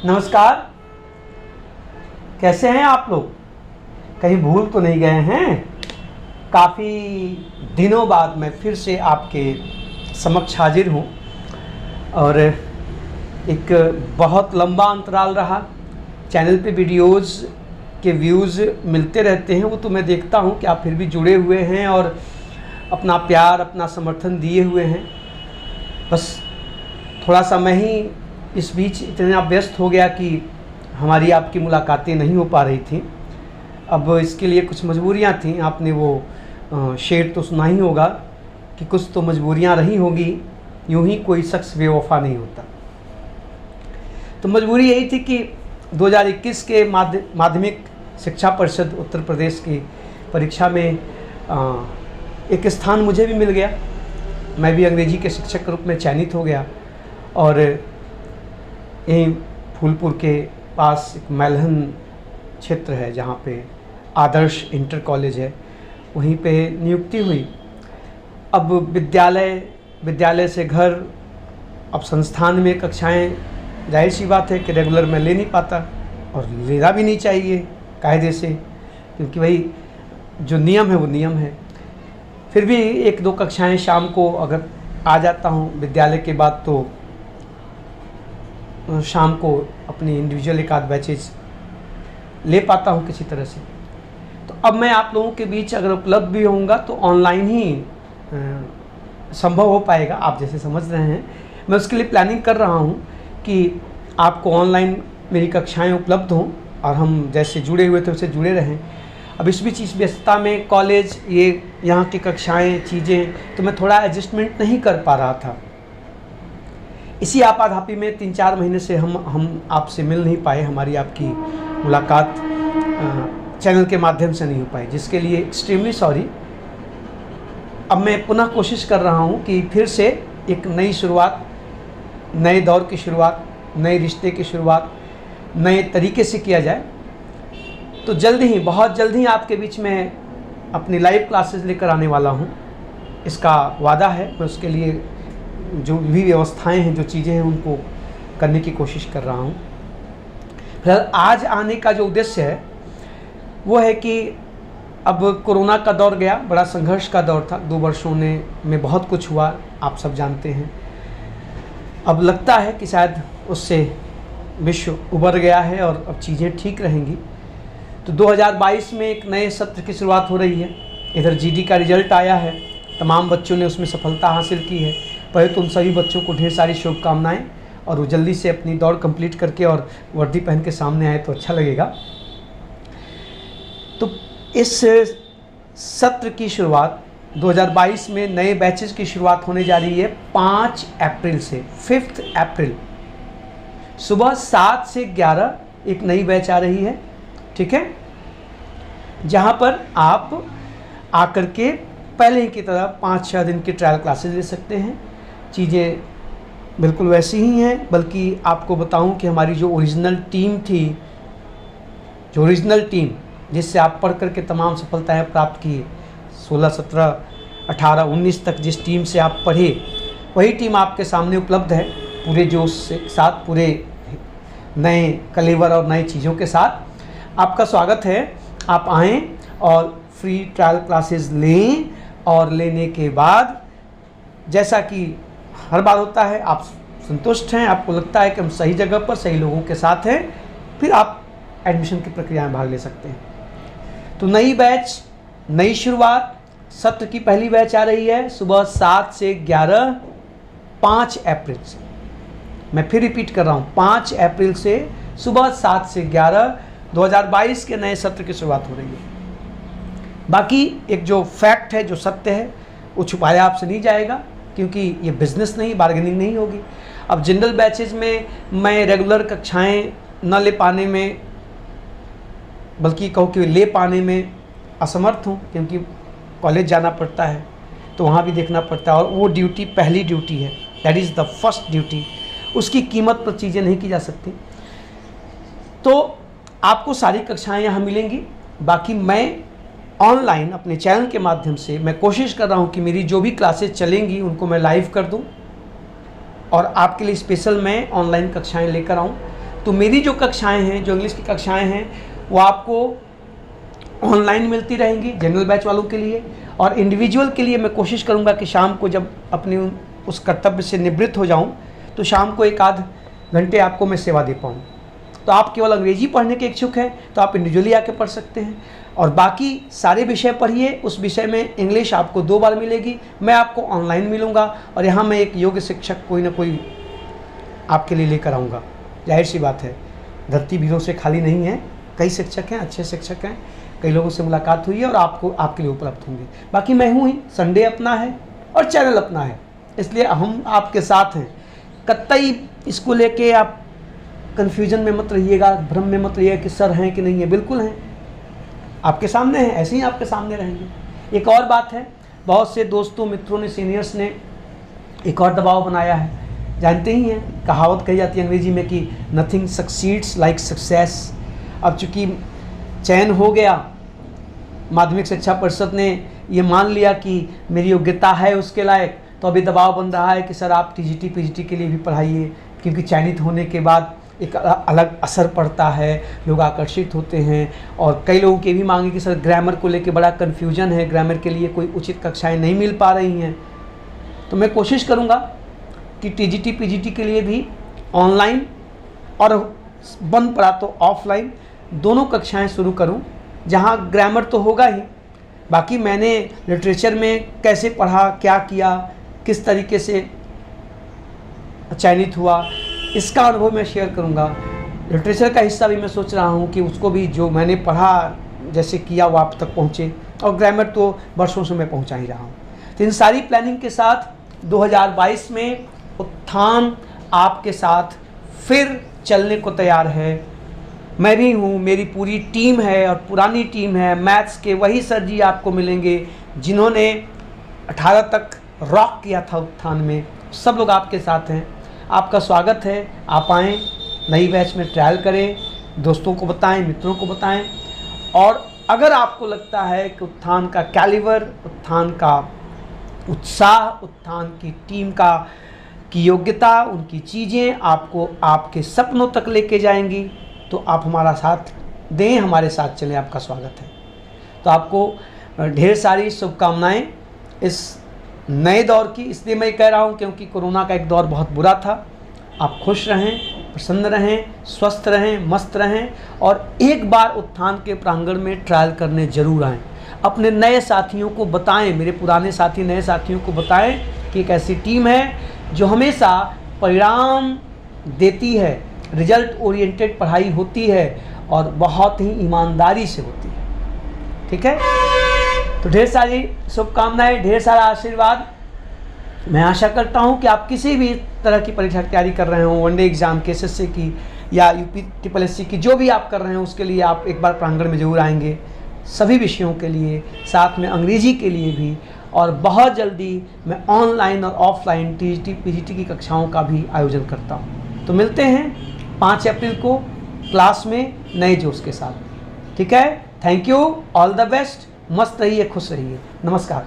नमस्कार। कैसे हैं आप लोग? कहीं भूल तो नहीं गए हैं? काफ़ी दिनों बाद मैं फिर से आपके समक्ष हाजिर हूँ और एक बहुत लंबा अंतराल रहा। चैनल पे वीडियोज़ के व्यूज़ मिलते रहते हैं, वो तो मैं देखता हूँ कि आप फिर भी जुड़े हुए हैं और अपना प्यार, अपना समर्थन दिए हुए हैं। बस थोड़ा सा मैं ही इस बीच इतना व्यस्त हो गया कि हमारी आपकी मुलाकातें नहीं हो पा रही थी। अब इसके लिए कुछ मजबूरियां थीं। आपने वो शेर तो सुना ही होगा कि कुछ तो मजबूरियां रही होंगी, यूं ही कोई शख्स बेवफा नहीं होता। तो मजबूरी यही थी कि 2021 के माध्यमिक शिक्षा परिषद उत्तर प्रदेश की परीक्षा में एक स्थान मुझे भी मिल गया। मैं भी अंग्रेजी के शिक्षक के रूप में चयनित हो गया और यहीं फूलपुर के पास एक मैलहन क्षेत्र है जहाँ पे आदर्श इंटर कॉलेज है, वहीं पे नियुक्ति हुई। अब विद्यालय से घर, अब संस्थान में कक्षाएं, जाहिर सी बात है कि रेगुलर मैं ले नहीं पाता और लेना भी नहीं चाहिए कायदे से, क्योंकि भाई जो नियम है वो नियम है। फिर भी एक दो कक्षाएं शाम को अगर आ जाता हूँ विद्यालय के बाद, तो शाम को अपनी इंडिविजुअल एक आध बैचेज ले पाता हूँ किसी तरह से। तो अब मैं आप लोगों के बीच अगर उपलब्ध भी होऊंगा तो ऑनलाइन ही संभव हो पाएगा। आप जैसे समझ रहे हैं, मैं उसके लिए प्लानिंग कर रहा हूँ कि आपको ऑनलाइन मेरी कक्षाएं उपलब्ध हों और हम जैसे जुड़े हुए थे उससे जुड़े रहें। अब इस बीच इस व्यस्तता में कॉलेज, ये यहाँ की कक्षाएं, चीज़ें, तो मैं थोड़ा एडजस्टमेंट नहीं कर पा रहा था। इसी आपाधापी में 3-4 महीने से हम आपसे मिल नहीं पाए, हमारी आपकी मुलाकात चैनल के माध्यम से नहीं हो पाई, जिसके लिए एक्सट्रीमली सॉरी। अब मैं पुनः कोशिश कर रहा हूँ कि फिर से एक नई शुरुआत, नए दौर की शुरुआत, नए रिश्ते की शुरुआत नए तरीके से किया जाए। तो जल्द ही, बहुत जल्द ही आपके बीच में अपनी लाइव क्लासेस लेकर आने वाला हूँ, इसका वादा है। मैं उसके लिए जो भी व्यवस्थाएं हैं, जो चीज़ें हैं, उनको करने की कोशिश कर रहा हूँ। फिर आज आने का जो उद्देश्य है वो है कि अब कोरोना का दौर गया, बड़ा संघर्ष का दौर था। 2 वर्षों में बहुत कुछ हुआ, आप सब जानते हैं। अब लगता है कि शायद उससे विश्व उबर गया है और अब चीज़ें ठीक रहेंगी। तो 2022 में एक नए सत्र की शुरुआत हो रही है। इधर जीडी का रिजल्ट आया है, तमाम बच्चों ने उसमें सफलता हासिल की है। पहले तो उन सभी बच्चों को ढेर सारी शुभकामनाएं, और वो जल्दी से अपनी दौड़ कंप्लीट करके और वर्दी पहन के सामने आए तो अच्छा लगेगा। तो इस सत्र की शुरुआत 2022 में नए बैचेस की शुरुआत होने जा रही है 5 अप्रैल से। 5 अप्रैल सुबह 7 से 11 एक नई बैच आ रही है, ठीक है, जहां पर आप आकर के पहले ही की तरह 5-6 दिन की ट्रायल क्लासेस ले सकते हैं। चीज़ें बिल्कुल वैसी ही हैं, बल्कि आपको बताऊं कि हमारी जो ओरिजिनल टीम थी, जो ओरिजिनल टीम जिससे आप पढ़ करके तमाम सफलताएं प्राप्त की, 16, 17, 18, 19 तक जिस टीम से आप पढ़े, वही टीम आपके सामने उपलब्ध है, पूरे जोश के साथ, पूरे नए कलेवर और नई चीज़ों के साथ। आपका स्वागत है, आप आएँ और फ्री ट्रायल क्लासेस लें, और लेने के बाद जैसा कि हर बार होता है, आप संतुष्ट हैं, आपको लगता है कि हम सही जगह पर सही लोगों के साथ हैं, फिर आप एडमिशन की प्रक्रिया में भाग ले सकते हैं। तो नई बैच, नई शुरुआत, सत्र की पहली बैच आ रही है सुबह 7 से 11, 5 अप्रैल से। मैं फिर रिपीट कर रहा हूँ, 5 अप्रैल से सुबह 7 से 11 2022 के नए सत्र की शुरुआत हो रही है। बाकी एक जो फैक्ट है, जो सत्य है, वो छुपाया आपसे नहीं जाएगा, क्योंकि ये बिज़नेस नहीं, बार्गेनिंग नहीं होगी। अब जनरल बैचेज में मैं रेगुलर कक्षाएं न ले पाने में, बल्कि कहूँ कि ले पाने में असमर्थ हूँ, क्योंकि कॉलेज जाना पड़ता है, तो वहाँ भी देखना पड़ता है, और वो ड्यूटी पहली ड्यूटी है, that is the first duty. उसकी कीमत पर चीज़ें नहीं की जा सकती। तो आपको सारी कक्षाएं यहाँ मिलेंगी। बाकी मैं ऑनलाइन अपने चैनल के माध्यम से मैं कोशिश कर रहा हूँ कि मेरी जो भी क्लासेस चलेंगी उनको मैं लाइव कर दूँ, और आपके लिए स्पेशल मैं ऑनलाइन कक्षाएं लेकर आऊँ। तो मेरी जो कक्षाएं हैं, जो इंग्लिश की कक्षाएं हैं, वो आपको ऑनलाइन मिलती रहेंगी जनरल बैच वालों के लिए, और इंडिविजुअल के लिए मैं कोशिश करूंगा कि शाम को जब अपनी उस कर्तव्य से निवृत्त हो जाऊं तो शाम को 1 आध घंटे आपको मैं सेवा दे पाऊँ। तो आप केवल अंग्रेजी पढ़ने के इच्छुक हैं तो आप इंडिविजुअली आके पढ़ सकते हैं, और बाकी सारे विषय पढ़िए। उस विषय में इंग्लिश आपको 2 बार मिलेगी, मैं आपको ऑनलाइन मिलूँगा, और यहाँ मैं एक योग्य शिक्षक कोई ना कोई आपके लिए लेकर आऊँगा। जाहिर सी बात है, धरती वीरों से खाली नहीं है, कई शिक्षक हैं, अच्छे शिक्षक हैं, कई लोगों से मुलाकात हुई है और आपको आपके लिए उपलब्ध होंगे। बाकी मैं हूँ ही, संडे अपना है और चैनल अपना है, इसलिए हम आपके साथ हैं। कतई इसको लेके आप कन्फ्यूजन में मत रहिएगा, भ्रम में मत रहिएगा कि सर हैं कि नहीं है, बिल्कुल हैं, आपके सामने हैं, ऐसे ही आपके सामने रहेंगे। एक और बात है, बहुत से दोस्तों, मित्रों ने, सीनियर्स ने एक और दबाव बनाया है। जानते ही हैं, कहावत कही जाती है अंग्रेजी में कि नथिंग सक्सीड्स लाइक सक्सेस। अब चूँकि चयन हो गया, माध्यमिक शिक्षा परिषद ने ये मान लिया कि मेरी योग्यता है उसके लायक, तो अभी दबाव बन रहा है कि सर आप टीजीटी पीजीटी के लिए भी पढ़ाइए, क्योंकि चयनित होने के बाद एक अलग असर पड़ता है, लोग आकर्षित होते हैं। और कई लोगों की भी मांगे कि सर ग्रामर को लेके बड़ा कन्फ्यूजन है, ग्रामर के लिए कोई उचित कक्षाएं नहीं मिल पा रही हैं। तो मैं कोशिश करूंगा कि टीजीटी पीजीटी के लिए भी ऑनलाइन और बन पड़ा तो ऑफलाइन दोनों कक्षाएं शुरू करूं, जहां ग्रामर तो होगा ही, बाकी मैंने लिटरेचर में कैसे पढ़ा, क्या किया, किस तरीके से चयनित हुआ, इसका अनुभव मैं शेयर करूंगा। लिटरेचर का हिस्सा भी मैं सोच रहा हूं कि उसको भी जो मैंने पढ़ा जैसे किया वो आप तक पहुंचे, और ग्रामर तो वर्षों से मैं पहुंचा ही रहा हूं। तो इन सारी प्लानिंग के साथ 2022 में उत्थान आपके साथ फिर चलने को तैयार है। मैं भी हूँ, मेरी पूरी टीम है और पुरानी टीम है। मैथ्स के वही सर जी आपको मिलेंगे जिन्होंने 18 तक रॉक किया था उत्थान में, सब लोग आपके साथ हैं। आपका स्वागत है, आप आएँ, नई बैच में ट्रायल करें, दोस्तों को बताएं, मित्रों को बताएं। और अगर आपको लगता है कि उत्थान का कैलिबर, उत्थान का उत्साह, उत्थान की टीम की योग्यता, उनकी चीज़ें आपको आपके सपनों तक लेके जाएंगी, तो आप हमारा साथ दें, हमारे साथ चलें, आपका स्वागत है। तो आपको ढेर सारी शुभकामनाएं इस नए दौर की। इसलिए मैं कह रहा हूं क्योंकि कोरोना का एक दौर बहुत बुरा था। आप खुश रहें, प्रसन्न रहें, स्वस्थ रहें, मस्त रहें, और एक बार उत्थान के प्रांगण में ट्रायल करने जरूर आएँ। अपने नए साथियों को बताएं, मेरे पुराने साथी नए साथियों को बताएं कि एक ऐसी टीम है जो हमेशा परिणाम देती है, रिजल्ट ओरिएंटेड पढ़ाई होती है और बहुत ही ईमानदारी से होती है। ठीक है, तो ढेर सारी शुभकामनाएं, ढेर सारा आशीर्वाद। मैं आशा करता हूं कि आप किसी भी तरह की परीक्षा की तैयारी कर रहे हो, वनडे एग्जाम के, एसएससी की या यूपी SSC की, जो भी आप कर रहे हो उसके लिए आप एक बार प्रांगण में जरूर आएंगे, सभी विषयों के लिए, साथ में अंग्रेजी के लिए भी। और बहुत जल्दी मैं ऑनलाइन और ऑफलाइन टीजीटी पीजीटी की कक्षाओं का भी आयोजन करता हूं। तो मिलते हैं 5 अप्रैल को क्लास में नए जोश के साथ। ठीक है, thank you, all the best, मस्त रहिए, खुश रहिए, नमस्कार।